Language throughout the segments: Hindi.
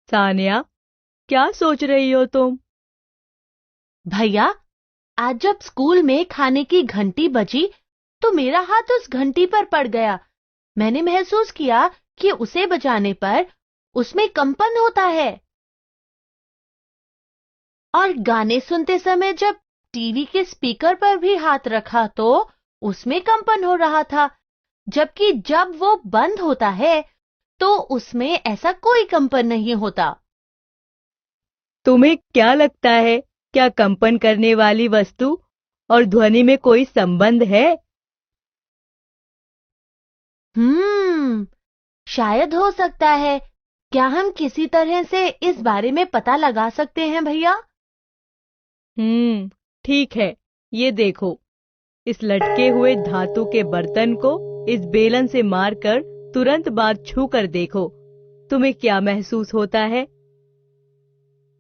सानिया, क्या सोच रही हो तुम? भैया, आज जब स्कूल में खाने की घंटी बजी तो मेरा हाथ उस घंटी पर पड़ गया। मैंने महसूस किया कि उसे बजाने पर उसमें कंपन होता है और गाने सुनते समय जब टीवी के स्पीकर पर भी हाथ रखा तो उसमें कंपन हो रहा था, जबकि जब वो बंद होता है तो उसमें ऐसा कोई कंपन नहीं होता। तुम्हें क्या लगता है, क्या कंपन करने वाली वस्तु और ध्वनि में कोई संबंध है? हम्म, शायद हो सकता है। क्या हम किसी तरह से इस बारे में पता लगा सकते हैं भैया? ठीक है। ये देखो, इस लटके हुए धातु के बर्तन को इस बेलन से मारकर तुरंत बाद छू कर देखो। तुम्हें क्या महसूस होता है?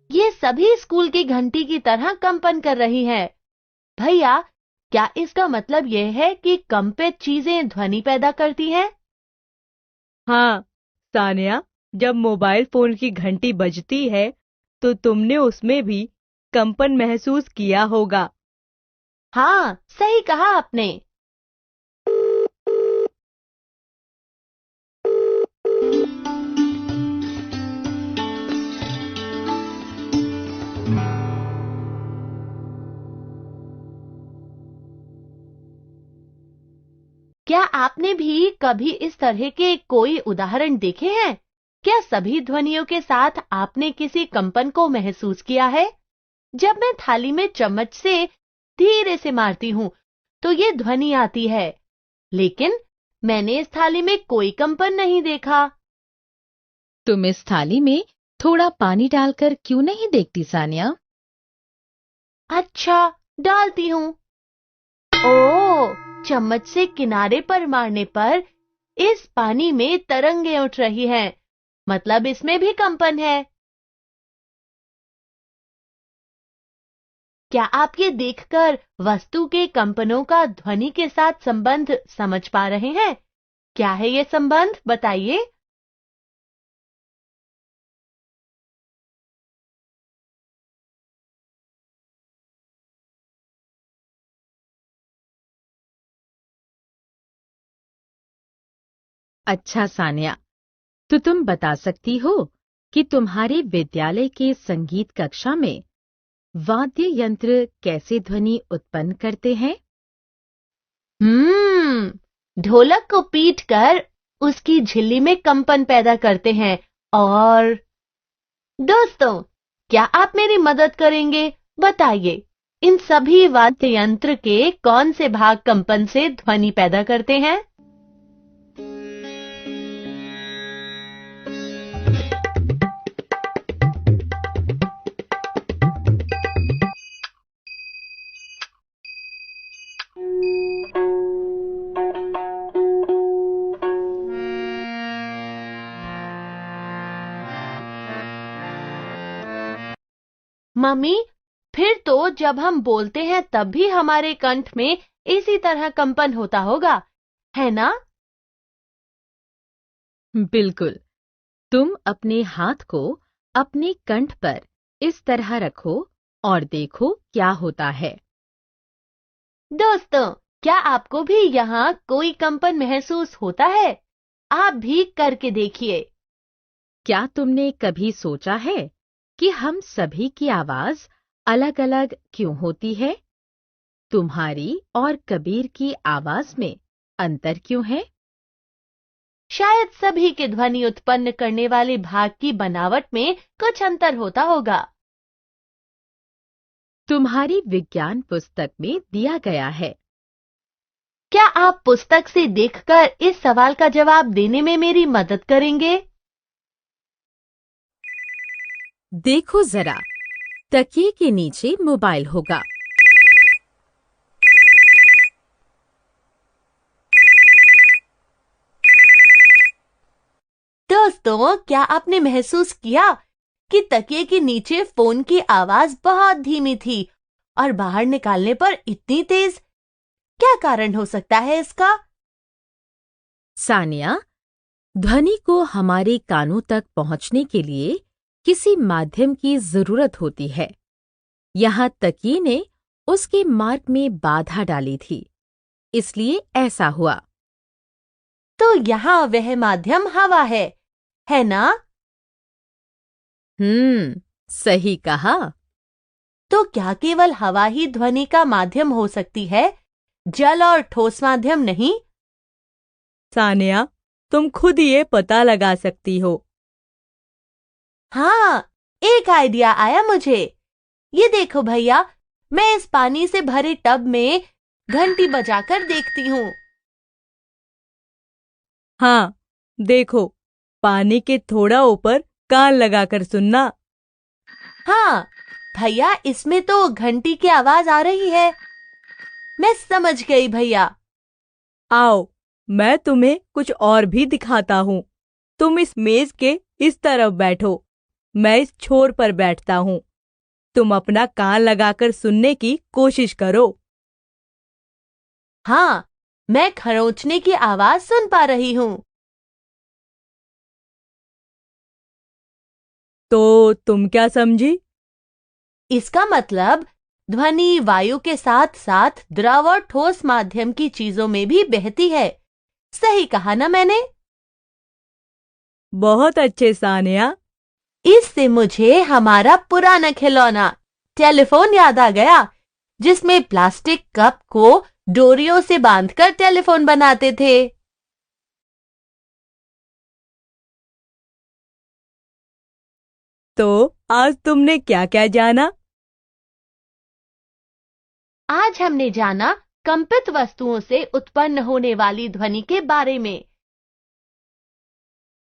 ये सभी स्कूल की घंटी की तरह कंपन कर रही हैं। भैया, क्या इसका मतलब यह है कि कंपित चीजें ध्वनि पैदा करती हैं? हाँ, सानिया, जब मोबाइल फोन की घंटी बजती है, तो तुमने उसमें भी कंपन महसूस किया होगा। हाँ, सही कहा आपने। क्या आपने भी कभी इस तरह के कोई उदाहरण देखे हैं? क्या सभी ध्वनियों के साथ आपने किसी कंपन को महसूस किया है? जब मैं थाली में चम्मच से धीरे से मारती हूँ, तो ये ध्वनि आती है, लेकिन मैंने इस थाली में कोई कंपन नहीं देखा। तुम इस थाली में थोड़ा पानी डालकर क्यों नहीं देखती सानिया? अच्छा, डालती हूँ। ओह, चम्मच से किनारे पर मारने पर इस पानी में तरंगे उठ रही हैं। मतलब इसमें भी कंपन है। क्या आप ये देखकर वस्तु के कंपनों का ध्वनि के साथ संबंध समझ पा रहे हैं? क्या है ये संबंध, बताइए। अच्छा सानिया, तो तुम बता सकती हो कि तुम्हारे विद्यालय के संगीत कक्षा में वाद्य यंत्र कैसे ध्वनि उत्पन्न करते हैं? ढोलक को पीटकर उसकी झिल्ली में कंपन पैदा करते हैं। और दोस्तों, क्या आप मेरी मदद करेंगे? बताइए, इन सभी वाद्य यंत्र के कौन से भाग कंपन से ध्वनि पैदा करते हैं? मम्मी, फिर तो जब हम बोलते हैं तब भी हमारे कंठ में इसी तरह कंपन होता होगा, है ना? बिल्कुल। तुम अपने हाथ को अपने कंठ पर इस तरह रखो और देखो क्या होता है। दोस्तों, क्या आपको भी यहाँ कोई कंपन महसूस होता है? आप भी करके देखिए। क्या तुमने कभी सोचा है कि हम सभी की आवाज अलग-अलग क्यों होती है? तुम्हारी और कबीर की आवाज में अंतर क्यों है? शायद सभी के ध्वनि उत्पन्न करने वाले भाग की बनावट में कुछ अंतर होता होगा। तुम्हारी विज्ञान पुस्तक में दिया गया है। क्या आप पुस्तक से देखकर इस सवाल का जवाब देने में मेरी मदद करेंगे? देखो जरा, तकिए के नीचे मोबाइल होगा। दोस्तों, क्या आपने महसूस किया कि तकिए के नीचे फोन की आवाज बहुत धीमी थी और बाहर निकालने पर इतनी तेज? क्या कारण हो सकता है इसका? सानिया, ध्वनि को हमारे कानों तक पहुंचने के लिए किसी माध्यम की जरूरत होती है। यहाँ तकी ने उसके मार्ग में बाधा डाली थी, इसलिए ऐसा हुआ। तो यहाँ वह माध्यम हवा है ना? सही कहा। तो क्या केवल हवा ही ध्वनि का माध्यम हो सकती है, जल और ठोस माध्यम नहीं? सानिया, तुम खुद ये पता लगा सकती हो। हाँ, एक आइडिया आया मुझे। ये देखो भैया, मैं इस पानी से भरे टब में घंटी बजाकर देखती हूँ। हाँ, देखो, पानी के थोड़ा ऊपर कान लगाकर सुनना। हाँ भैया, इसमें तो घंटी की आवाज आ रही है। मैं समझ गई भैया। आओ, मैं तुम्हें कुछ और भी दिखाता हूँ। तुम इस मेज के इस तरफ बैठो, मैं इस छोर पर बैठता हूँ। तुम अपना कान लगाकर सुनने की कोशिश करो। हाँ, मैं खरोंचने की आवाज सुन पा रही हूँ। तो तुम क्या समझी? इसका मतलब ध्वनि वायु के साथ साथ द्रव और ठोस माध्यम की चीजों में भी बहती है। सही कहा ना मैंने? बहुत अच्छे सानिया। इससे मुझे हमारा पुराना खिलौना टेलीफोन याद आ गया, जिसमें प्लास्टिक कप को डोरियों से बांधकर टेलीफोन बनाते थे। तो आज तुमने क्या क्या जाना? आज हमने जाना कंपित वस्तुओं से उत्पन्न होने वाली ध्वनि के बारे में।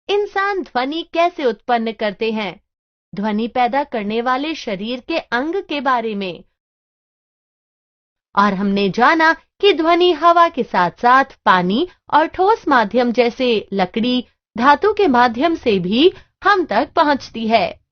इंसान ध्वनि कैसे उत्पन्न करते हैं, ध्वनि पैदा करने वाले शरीर के अंग के बारे में। और हमने जाना कि ध्वनि हवा के साथ साथ पानी और ठोस माध्यम जैसे लकड़ी, धातु के माध्यम से भी हम तक पहुंचती है।